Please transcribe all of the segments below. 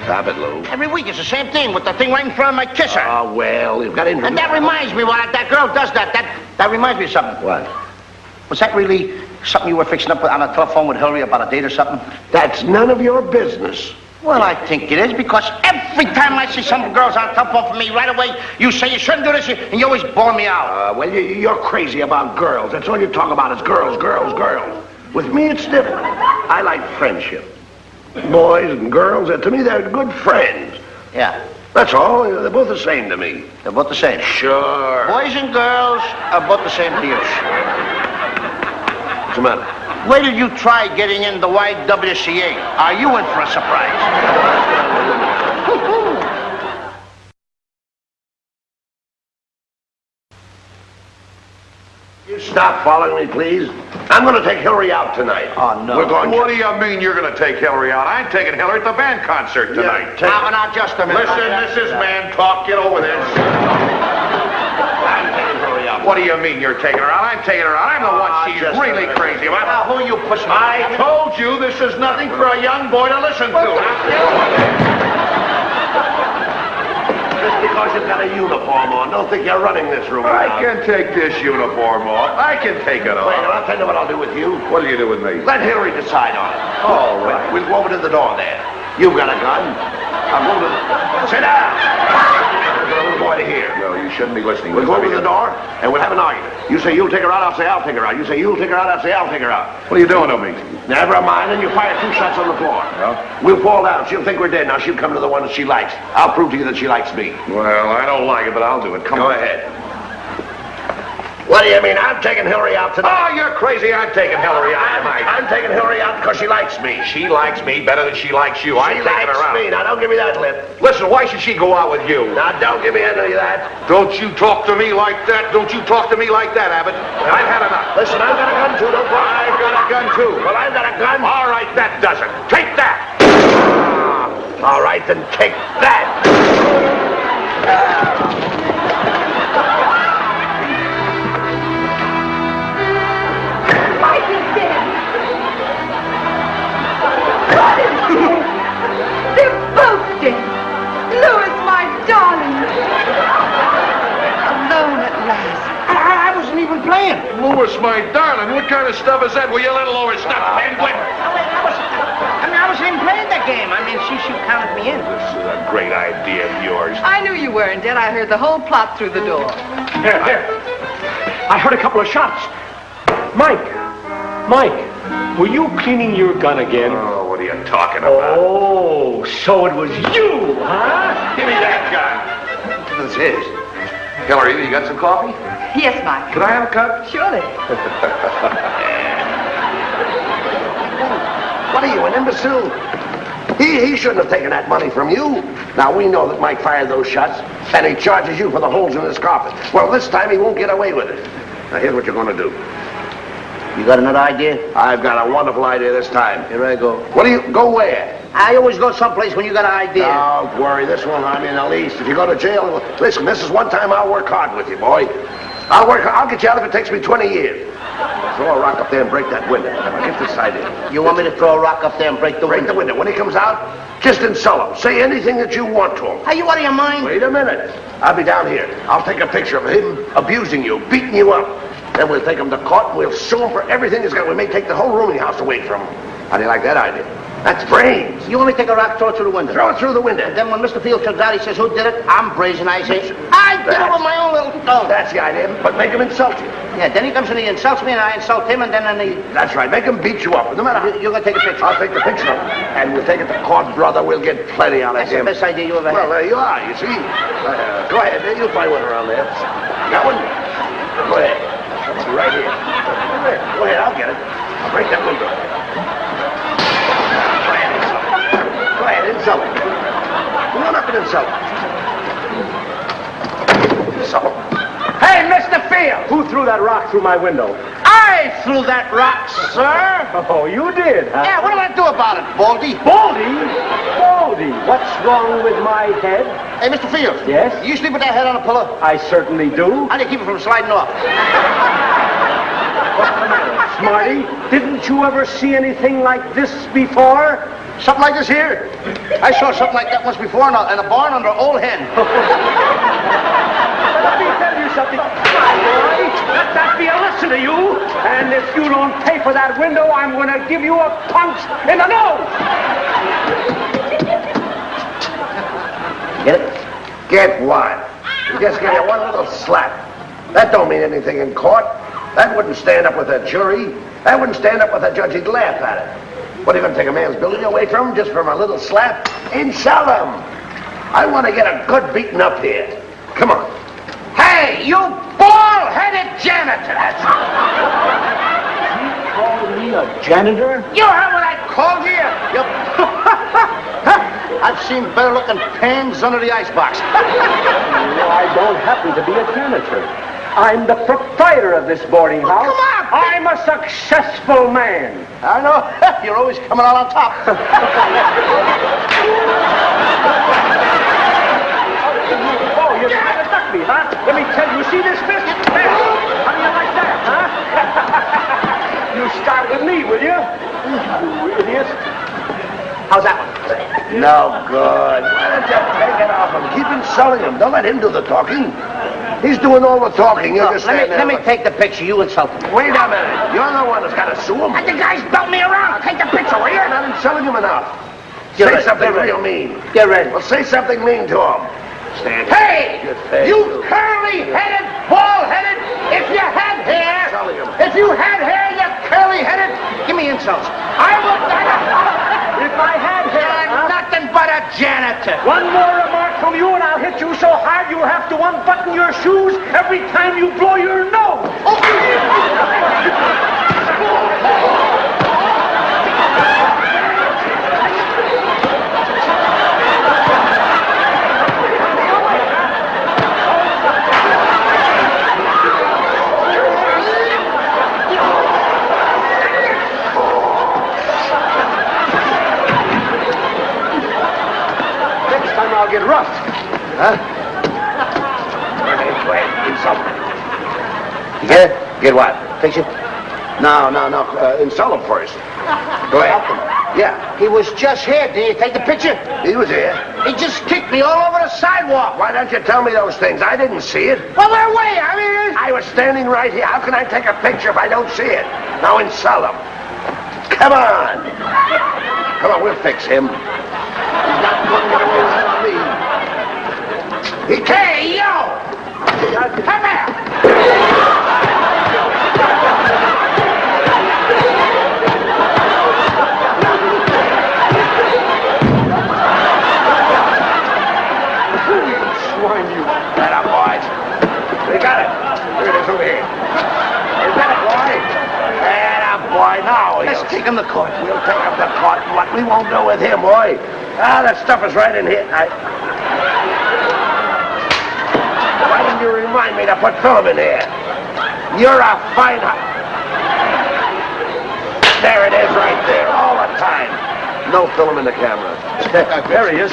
Abbott, Lou. Every week it's the same thing with the thing right in front of my kisser. Oh, well, you've got to... And that reminds me, that girl does that. That reminds me of something. What? Was that really something you were fixing up on the telephone with Hillary about a date or something? That's none of your business. Well, I think it is, because every time I see some girls on the telephone for me, right away, you say you shouldn't do this, and you always bore me out. Well, you're crazy about girls. That's all you talk about is girls, girls, girls. With me, it's different. I like friendship. Boys and girls, to me, they're good friends. Yeah. That's all. They're both the same to me. They're both the same? Sure. Boys and girls are both the same to you. What's the matter? Wait till you try getting in the YWCA. Are you in for a surprise? You stop following me, please. I'm going to take Hillary out tonight. Oh, no. We're going What do you mean you're going to take Hillary out? I'm taking Hillary at the band concert tonight. Now, just a minute. Listen, this is man talk. Get over this. I'm taking Hillary out. What do you mean you're taking her out? I'm taking her out. I'm the one she's really crazy about. Now, who are you pushing? I told you this is nothing for a young boy to listen to. Just because you've got a uniform on, don't think you're running this room. I can take this uniform off. I can take it off. Wait, I'll tell you what I'll do with you. What do you do with me? Let Hillary decide on it. All right. We'll go over to the door there. You've got a gun. I'll go to the... Sit down! I've got a little boy to hear. No, you shouldn't be listening. We'll go over to the door, and we'll have an argument. You say you'll take her out, I'll say I'll take her out. You say you'll take her out, I'll say I'll take her out. What are you doing to me? Never mind, and you fire 2 shots on the floor. Well? We'll fall down. She'll think we're dead. Now she'll come to the one that she likes. I'll prove to you that she likes me. Well, I don't like it, but I'll do it. Come Go on. ahead. What do you mean? I'm taking Hillary out tonight. Oh, you're crazy. I'm taking Hillary out tonight. I'm taking Hillary out because she likes me. She likes me better than she likes you. I'm She taking likes her out. me. Now, don't give me that lip. Listen, why should she go out with you? Now, don't give me any of that. Don't you talk to me like that. Don't you talk to me like that, Abbott. I've had enough. Listen, I've got a gun, too. Don't worry. I've got a gun, too. Well, I've got a gun. All right, that does it. Take that. All right, then take that. Mike is dead. What is dead? They're both dead. Louis, my darling. Alone at last. I wasn't even playing. Louis, my darling, what kind of stuff is that? Will you let alone stuff, penguin? I wasn't even playing that game. I mean, she counted me in. This is a great idea of yours. I knew you weren't dead. I heard the whole plot through the door. Here. I heard a couple of shots. Mike, were you cleaning your gun again? Oh, what are you talking about? Oh, so it was you, huh? Give me that gun. This is. Hillary, you got some coffee? Yes, Mike. Could I have a cup? Surely. What are you, an imbecile? He shouldn't have taken that money from you. Now, we know that Mike fired those shots, and he charges you for the holes in his carpet. Well, this time he won't get away with it. Now, here's what you're going to do. You got another idea? I've got a wonderful idea this time. Here I go. What do you... Go where? I always go someplace when you got an idea. Don't worry, this won't harm you in the least. If you go to jail... Listen, this is one time I'll work hard with you, boy. I'll get you out if it takes me 20 years. Throw a rock up there and break that window. Now, get this idea. You want me to throw a rock up there and break the Break window? the window. When he comes out, just insult him. Say anything that you want to him. Are you out of your mind? Wait a minute. I'll be down here. I'll take a picture of him abusing you, beating you up. Then we'll take him to court and we'll sue him for everything he's got. We may take the whole rooming house away from him. How do you like that idea? That's brains. You want me to take a rock, throw it through the window? Throw it through the window. And then when Mr. Field comes out, he says, who did it? I'm brazen. I say, I did it with my own little stone. That's the idea, but make him insult you. Yeah, then he comes and he insults me, and I insult him, and then he... That's right. Make him beat you up. No matter how... You're going to take a picture. I'll take the picture of him. And we'll take it to court, brother. We'll get plenty out of That's him. the best idea you ever had. Well, there you are, you see. Go ahead. You'll find one around there. Got one? Go ahead. Right here. Go ahead, I'll get it. I'll break that window. Go ahead, insult him. Come on up and insult him. Insult him. Hey, Mr. Field! Who threw that rock through my window? I threw that rock, sir. Oh, you did, huh? Yeah, what am I to do about it, Baldy? Baldy? What's wrong with my head? Hey, Mr. Field. Yes? You sleep with that head on a pillow? I certainly do. How do you keep it from sliding off? What's the matter, Smarty? Didn't you ever see anything like this before? Something like this here? I saw something like that once before in a barn under Old Hen. Let me tell you something. My boy, let that be a lesson to you. And if you don't pay for that window, I'm going to give you a punch in the nose. Get it? Get what? You just give you one little slap. That don't mean anything in court. That wouldn't stand up with a jury. That wouldn't stand up with a judge. He'd laugh at it. What, are you going to take a man's building away from him just from a little slap? Insult him. I want to get a good beating up here. Come on. Hey, you bald-headed janitor! You call me a janitor? You heard what I called you? I've seen better-looking pans under the icebox. No, I don't happen to be a janitor. I'm the proprietor of this boarding house. Come on! I'm a successful man. I know. You're always coming out on top. Oh, you're trying to duck me, huh? Let me tell you, see this fist? There. How do you like that, huh? You start with me, will you? You idiot. How's that one? No good. Why don't you take it off him? Keep insulting him. Don't let him do the talking. He's doing all the talking. You're just standing there. Let me take the picture. You insult him. Wait a minute. You're the one that's got to sue him. And the guy's belting me around. Take the picture, will you? You're not insulting him enough. Get Say ready, something get ready. real mean. Get ready. Well, say something mean to him. Stand here. Hey! Good face. You curly-headed, bald-headed, if you had hair, Insulting him. if you had hair, you curly-headed, give me insults. I would... If I had hair, You're nothing but a janitor. one more remark from you and I'll hit you so hard you'll have to unbutton your shoes every time you blow your nose. Next time I'll get rough. Huh? Insult him. You get it? Get what? Picture? No. Insult him first. Go ahead. Yeah, He was just here. Did you take the picture? he was here. He just kicked me all over the sidewalk. Why don't you tell me those things? I didn't see it. Well, where were you? I mean... I was standing right here. How can I take a picture if I don't see it? Now insult him. Come on. Come on, we'll fix him. He's not going to get away with it on me. He can't. Hey, yo! Come here! Swine, you. That up, boys. We got it. Here it is over here. You got it, boy. That up, boy. Now Let's take him to court. We'll take him to court. What we won't do with him, boy. That stuff is right in here. Why didn't you remind me to put film in here? You're a fine... There it is right there, all the time. No film in the camera. There he is.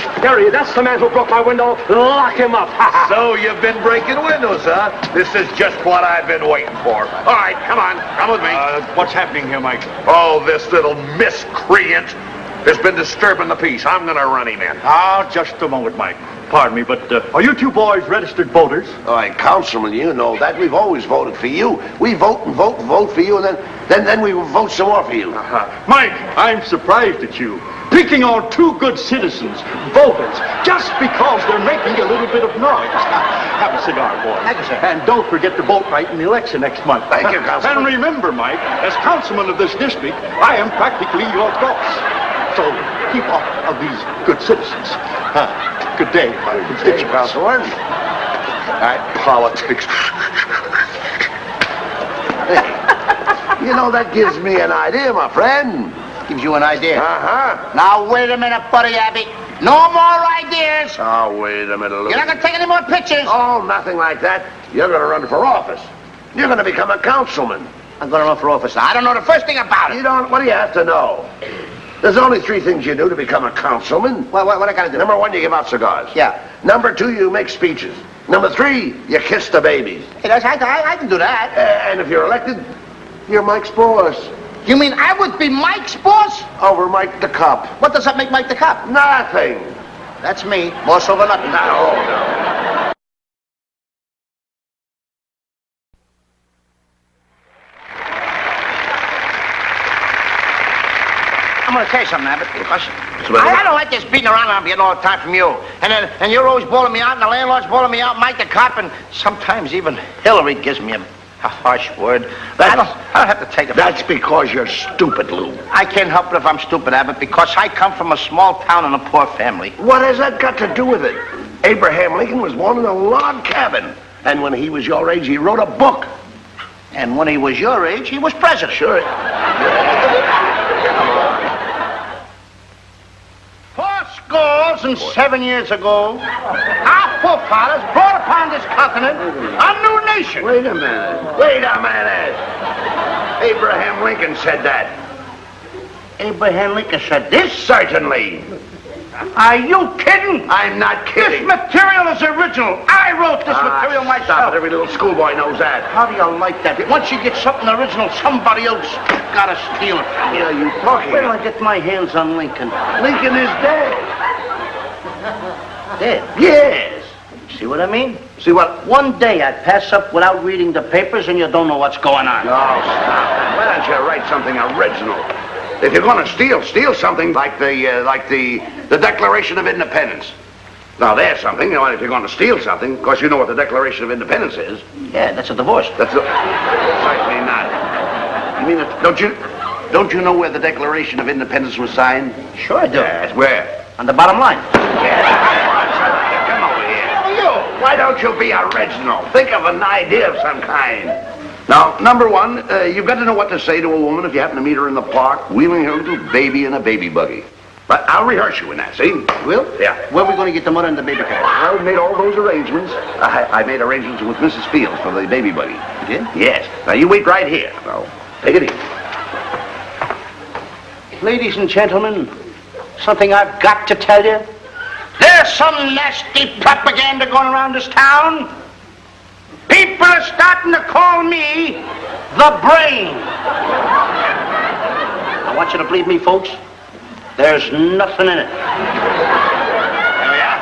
That's the man who broke my window. Lock him up. So you've been breaking windows, huh? This is just what I've been waiting for. All right, come on. Come with me. What's happening here, Mike? Oh, this little miscreant has been disturbing the peace. I'm going to run him in. Just a moment, Mike. Pardon me, but are you two boys registered voters? All right, Councilman, you know that. We've always voted for you. We vote and vote and vote for you, and then we vote some more for you. Mike, I'm surprised at you. Picking on two good citizens, voters, just because they're making a little bit of noise. Have a cigar, boy. Thank you, sir. And don't forget to vote right in the election next month. Thank you, Councilman. And remember, Mike, as councilman of this district, I am practically your boss. So keep off of these good citizens. Good day, my Hey, constituents. Councilman. That politics. You know, that gives me an idea, my friend. Gives you an idea. Uh-huh. Now, wait a minute, buddy Abbott. No more ideas. Oh, wait a minute, Lou. You're not going to take any more pictures. Oh, nothing like that. You're going to run for office. You're going to become a councilman. I'm going to run for office now. I don't know the first thing about You it. don't... What do you have to know? There's only 3 things you do to become a councilman. What I got to do? Number 1, you give out cigars. Yeah. Number 2, you make speeches. Number 3, you kiss the babies. Hey, I can do that. And if you're elected, you're Mike's boss. You mean I would be Mike's boss? Over Mike the Cop. What does that make Mike the cop? Nothing. That's me, boss over nothing. No. I'm going to tell you something, Abbott, because I don't like this beating around I'm getting all the time from you. And you're always bawling me out, and the landlord's bawling me out, Mike the cop, and sometimes even Hillary gives me a harsh word. I don't have to take it. That's because you're stupid, Lou. I can't help it if I'm stupid, Abbott, because I come from a small town and a poor family. What has that got to do with it? Abraham Lincoln was born in a log cabin. And when he was your age, he wrote a book. And when he was your age, he was president. Sure. Scores and 7 years ago, our forefathers brought upon this continent a new nation. Wait a minute. Wait a minute. Abraham Lincoln said that. Abraham Lincoln said this? Certainly. Are you kidding? I'm not kidding. This material is original. I wrote this material Stop myself. it. Every little schoolboy knows that. How do you like that? Once you get something original, somebody else gotta steal it from you. What are you talking Where do about? I get my hands on Lincoln? Lincoln is dead. Dead? Yes. See what I mean? See what? One day I pass up without reading the papers and you don't know what's going on. No, stop. Why don't you write something original? If you're going to steal something like the Declaration of Independence. Now, there's something. You know, if you're going to steal something, of course, you know what the Declaration of Independence is. Yeah, that's a divorce. Certainly not. You mean don't you know where the Declaration of Independence was signed? Sure I do. Yes, where? On the bottom line. Yes. Come over here. Why don't you be original? Think of an idea of some kind. Now, number one, you've got to know what to say to a woman if you happen to meet her in the park, wheeling her little baby in a baby buggy. But I'll rehearse you in that, see? Will? Yeah. Where are we going to get the mother and the baby car? I made all those arrangements. I made arrangements with Mrs. Fields for the baby buggy. You did? Yes. Now, you wait right here. Now, take it easy. Ladies and gentlemen, something I've got to tell you. There's some nasty propaganda going around this town. People are starting to call me the brain. I want you to believe me, folks. There's nothing in it. There we are.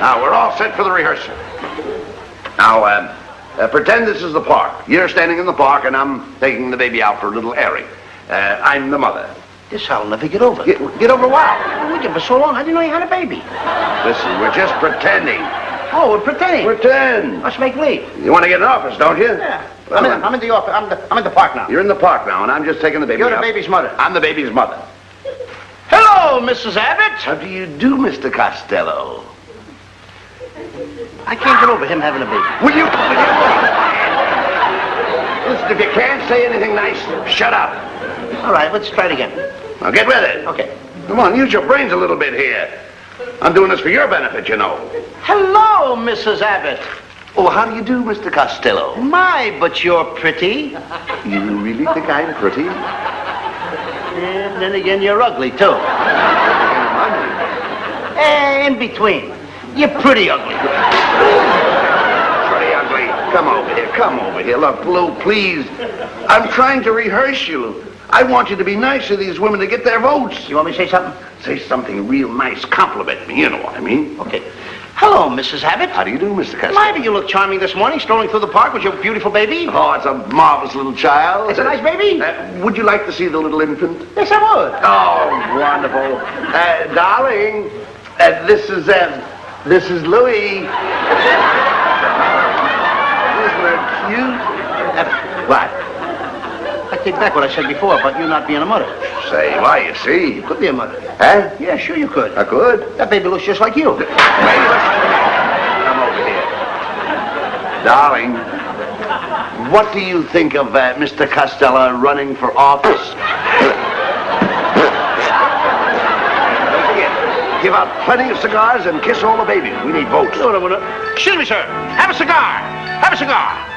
Now, we're all set for the rehearsal. Now, pretend this is the park. You're standing in the park, and I'm taking the baby out for a little airing. I'm the mother. This I'll never get over. Get over what? I've been with you for so long, I didn't know you had a baby. Listen, we're just pretending. Oh, we're pretending. Pretend. Let's make believe. You want to get an office, don't you? Yeah. Well, I'm in the office. I'm in the park now. You're in the park now, and I'm just taking the baby You're the out. baby's mother. I'm the baby's mother. Hello, Mrs. Abbott. How do you do, Mr. Costello? I can't get over him having a baby. Will you? Listen, if you can't say anything nice, shut up. All right, let's try it again. Now get with it. Okay. Come on, use your brains a little bit here. I'm doing this for your benefit, you know. Hello, Mrs. Abbott. Oh, how do you do, Mr. Costello? My, but you're pretty. You really think I'm pretty? And then again, you're ugly, too. In between. You're pretty ugly. Pretty ugly. Come over here. Come over here. Look, Lou, please. I'm trying to rehearse you. I want you to be nice to these women to get their votes. You want me to say something? Say something real nice. Compliment me. You know what I mean. Okay. Hello, Mrs. Abbott. How do you do, Mr. Costello? Ivy, you look charming this morning, strolling through the park with your beautiful baby. Oh, it's a marvelous little child. It's a nice baby. Would you like to see the little infant? Yes, I would. Oh, wonderful. Darling, this is Louis. Isn't it cute? What? I take back what I said before about you not being a mother. Say, why, you see. You could be a mother. Huh? Yeah, sure you could. I could. That baby looks just like you. Wait, come over here. Darling, what do you think of Mr. Costello running for office? Don't forget, give out plenty of cigars and kiss all the babies. We need votes. Excuse me, sir. Have a cigar. Have a cigar.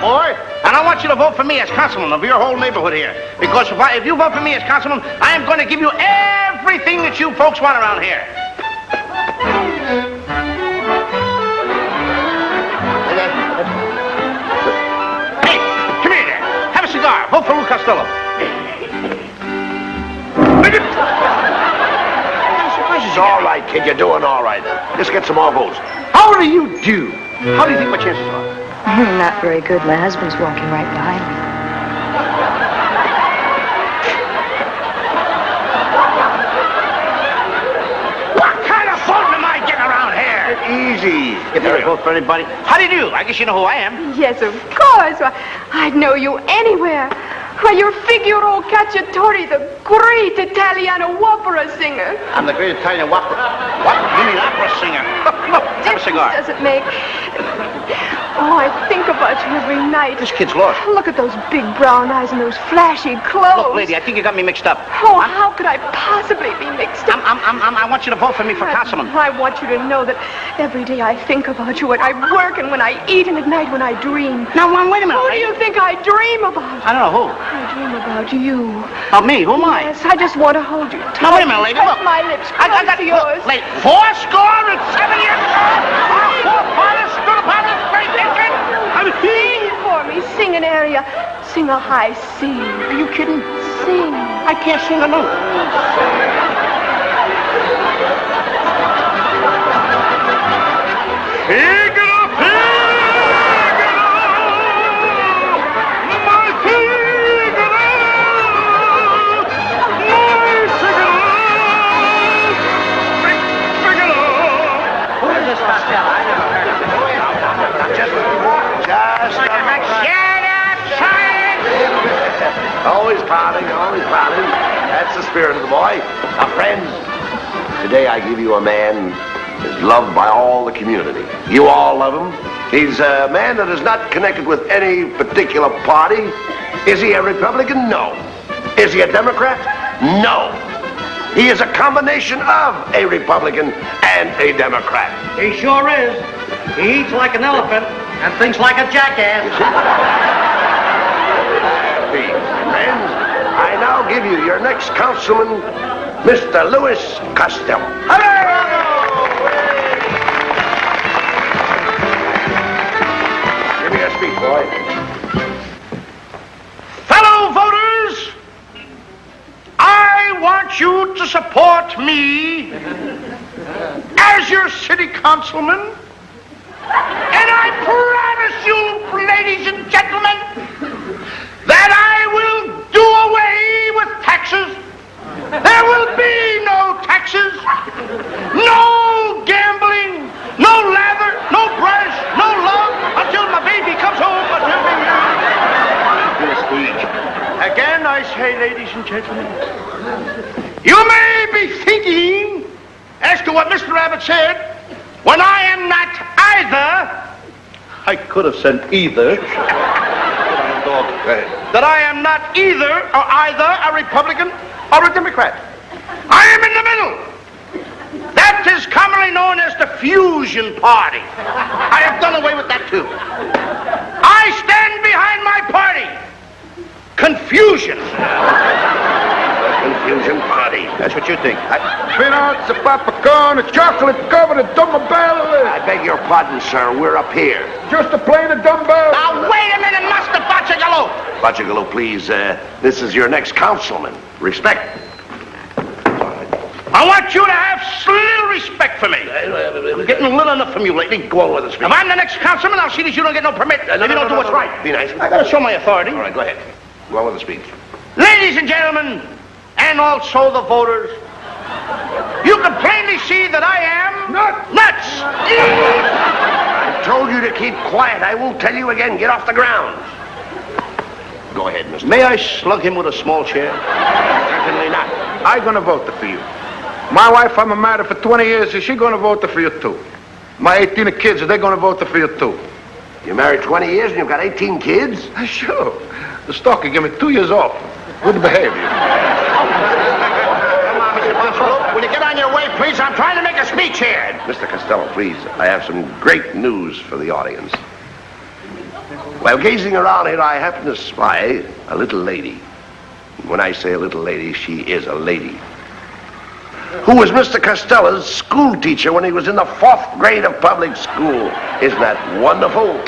Boy. And I want you to vote for me as councilman of your whole neighborhood here. Because if you vote for me as councilman, I am going to give you everything that you folks want around here. Hey, come here there. Have a cigar. Vote for Lou Costello. kid. You're doing all right. Just get some more votes. How do you do? How do you think my chances are? Not very good. My husband's walking right behind me. What kind of voting am I getting around here? Easy. If there is vote for anybody. How do you do? I guess you know who I am. Yes, of course. Why, I'd know you anywhere. Why, you're Figaro Cacciatore, the great Italiano opera singer. I'm the great Italian opera. What? You mean opera singer? Look, have a cigar. Does it make? Oh, I think about you every night. This kid's lost. Look at those big brown eyes and those flashy clothes. Look, lady, I think you got me mixed up. Oh, how could I possibly be mixed up? I want you to vote for me for councilman. I want you to know that every day I think about you when I work and when I eat and at night when I dream. Now, wait a minute. Who do you think I dream about? I don't know who. I dream about you. About me? Who am I? Yes, I just want to hold you tight. Now, wait a minute, lady. Press Look. my lips I close got to yours. Lady, 407 years old. Our forefathers stood upon this great nation. Sing for me. Sing an aria. Sing a high C. Are you kidding? Sing. I can't sing a note. Who is this Costello? I never heard of him. Shut up, science! Always pouting, always pouting. That's the spirit of the boy. Now, friends, today I give you a man who's loved by all the community. You all love him. He's a man that is not connected with any particular party. Is he a Republican? No. Is he a Democrat? No. He is a combination of a Republican and a Democrat. He sure is. He eats like an elephant and thinks like a jackass. Friends, I now give you your next councilman, Mr. Louis Costello. Give me a speech, boy. Fellow voters, I want you to support me as your city councilman. And I promise you, ladies and gentlemen, that I will do away with taxes. There will be no taxes, no gambling, no lather, no brush, no love until my baby comes home. Again, I say, ladies and gentlemen, you may be thinking as to what Mr. Abbott said, when I am not either, I could have said either, that I am not either a Republican or a Democrat. I am in the middle. That is commonly known as the fusion party. I have done away with that too. I stand behind my party. Confusion. Confusion party. That's what you think. Peanuts, a popcorn, a chocolate covered, a dumbbell. I beg your pardon, sir. We're up here. Just a plain of dumbbell. Now, wait a minute, Master Bacigalo. Bacigalo, please. This is your next councilman. Respect. I want you to have little respect for me. I'm getting little enough from you lately. Go on with the speech. If I'm the next councilman, I'll see that you don't get no permit if you don't do what's right. Be nice. I gotta show my authority. All right, go ahead. Go on with the speech. Ladies and gentlemen, and also the voters, you can plainly see that I am nuts. I told you to keep quiet. I won't tell you again. Get off the ground. Go ahead, mister. May I slug him with a small chair? Certainly not. I'm gonna vote for you. My wife, I'm married for 20 years, is she gonna vote for you too? My 18 kids, are they gonna vote for you too? You married 20 years and you've got 18 kids? Sure. The stalker gave me 2 years off. Good behavior. Come on, Mr. Costello. Will you get on your way, please? I'm trying to make a speech here. Mr. Costello, please. I have some great news for the audience. While gazing around here, I happened to spy a little lady. When I say a little lady, she is a lady. Who was Mr. Costello's school teacher when he was in the 4th grade of public school. Isn't that wonderful?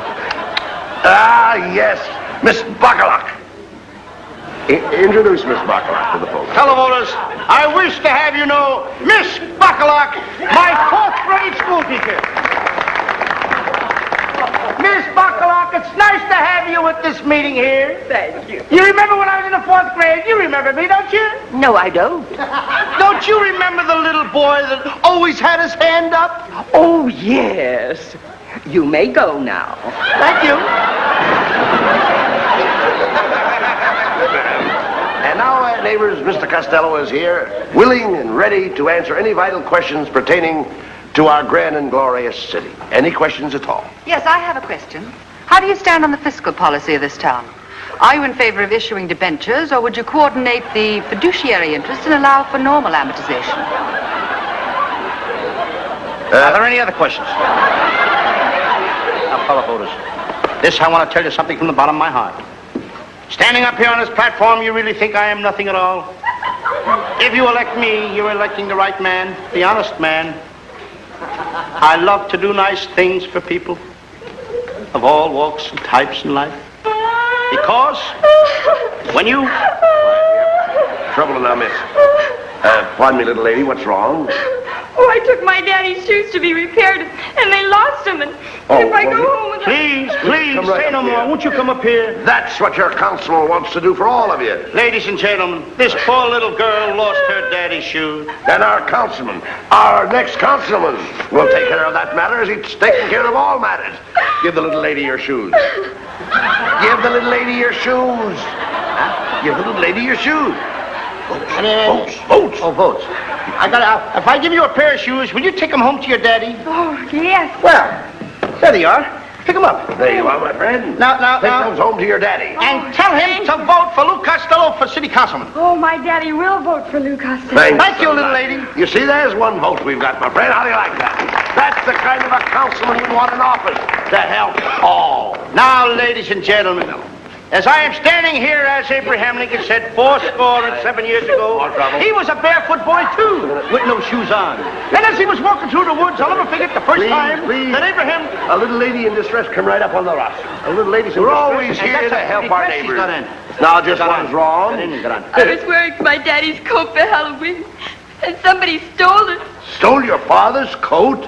Ah, yes, Miss Bacalac. Introduce Miss Bacalac to the folks. Fellow voters, I wish to have you know Miss Bacalac, my fourth grade school teacher. Miss Bacalac, it's nice to have you at this meeting here. Thank you. You remember when I was in the fourth grade? You remember me, don't you? No, I don't. Don't you remember the little boy that always had his hand up? Oh, yes. You may go now. Thank you. And now, neighbors, Mr. Costello is here, willing and ready to answer any vital questions pertaining to our grand and glorious city. Any questions at all? Yes, I have a question. How do you stand on the fiscal policy of this town? Are you in favor of issuing debentures, or would you coordinate the fiduciary interest and allow for normal amortization? Are there any other questions? Now, fellow voters, this I want to tell you something from the bottom of my heart. Standing up here on this platform, you really think I am nothing at all? If you elect me, you're electing the right man, the honest man. I love to do nice things for people of all walks and types in life. Because when you... Trouble now, miss. Pardon me, little lady, what's wrong? Oh, I took my daddy's shoes to be repaired, and they lost them. And if I go home without... Please, Come right say no up more. here. Won't you come up here? That's what your councilman wants to do for all of you. Ladies and gentlemen, this poor little girl lost her daddy's shoes. Then our councilman, our next councilman, will take care of that matter as he's taking care of all matters. Give the little lady your shoes. Give the little lady your shoes. Huh? Give the little lady your shoes. Votes. Votes. Oh, votes. If I give you a pair of shoes, will you take them home to your daddy? Oh, yes. Well, there they are. Pick them up. There you are, my friend. Now. Take those home to your daddy. And tell him to vote for Lou Costello for city councilman. Oh, my daddy will vote for Lou Costello. Thank you, little lady. You see, there's one vote we've got, my friend. How do you like that? That's the kind of a councilman we want in office to help all. Now, ladies and gentlemen, as I am standing here, as Abraham Lincoln said 7 years ago, he was a barefoot boy, too, with no shoes on. And as he was walking through the woods, I'll never forget the first time that Abraham... A little lady in distress, come right up on the roster. A little lady... We're always here to help our neighbors. Now, just what's wrong? I was wearing my daddy's coat for Halloween, and somebody stole it. Stole your father's coat?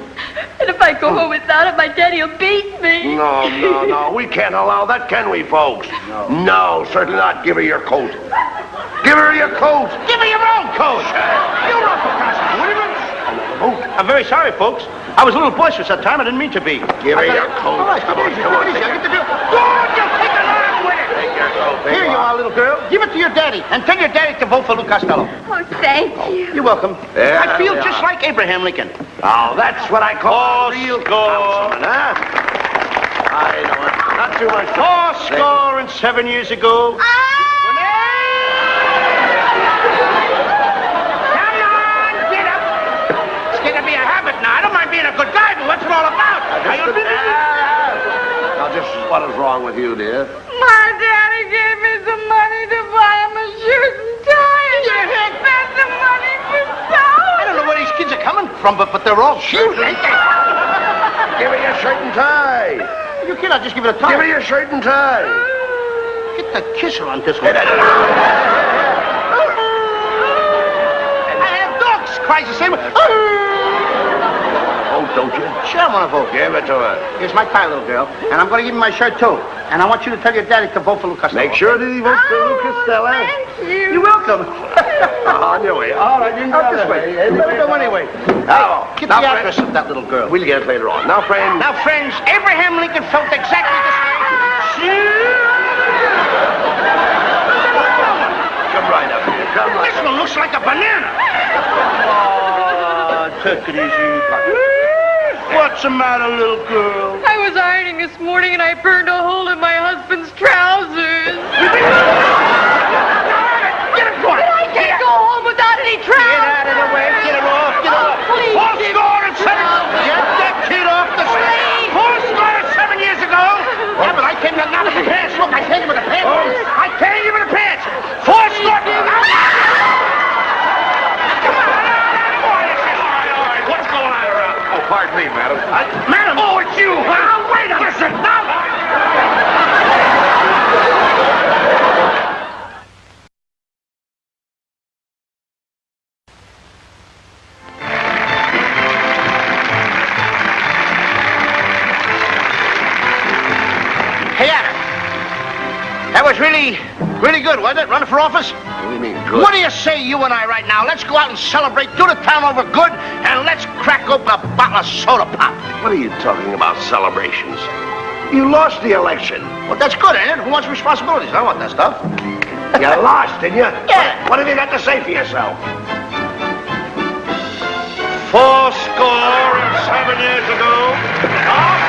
And if I go home without it, my daddy will beat me. No. We can't allow that, can we, folks? No, certainly not. Give her your coat. Give her your coat. Give me your own coat. You run for councilman, will you? I'm very sorry, folks. I was a little boisterous that time. I didn't mean to be. Give her your coat. All right, Come on. I get the deal. Good, you take a lot with it. Take your coat. Here you are, little girl. Give it to your daddy, and tell your daddy to vote for Lou Costello. Oh, thank you. You're welcome. Yeah, I feel we just are. like Abraham Lincoln. Oh, that's what I call a real score. councilman, huh? I know it. Not too much. 7 years ago. Come on, get up. It's going to be a habit now. I don't mind being a good guy, but what's it all about? Now, just what is wrong with you, dear? My daddy gave me some money to buy him a shirt and tie. And I spent the money for I don't know where these kids are coming from, but they're all cute, ain't they? Give her your shirt and tie. You kid, I'll just give it a tie. Give her your shirt and tie. Get the kisser on this one. I have dogs cries the same way. Vote, don't you? Sure, I want to vote. Give it to her. Here's my tie, little girl, and I'm going to give him my shirt, too. And I want you to tell your daddy to vote for Lou Costello. Make sure that he votes for Lou Costello. Thank you. You're welcome. On your way. All right, you can Out go this way. You better go anyway. Now, Get now, the friend, address of that little girl. we'll get it later on. Now, friend. Now, friends, Abraham Lincoln felt exactly this way. Come right up here. Come right This up. one looks like a banana. Oh, take it easy. What's the matter, little girl? I was ironing this morning and I burned a hole in my husband's trousers. Get it going. I can't go home without any Get trousers. out of the way. Get it off. Get it off. please. Get that kid off the street. 7 years ago. Yeah, but I came not with the pants. Look, I came with the pants. I came with the pants. What's going on around? Oh, pardon me, madam. Madam. Oh, it's you. Wait a minute. Now. was really good, wasn't it? Running for office? What do you mean, good? What do you say, you and I, right now? Let's go out and celebrate, do the town over good, and let's crack open a bottle of soda pop. What are you talking about, celebrations? You lost the election. Well, that's good, ain't it? Who wants responsibilities? I want that stuff. You lost, didn't you? Yeah. What have you got to say for yourself? 70 years ago,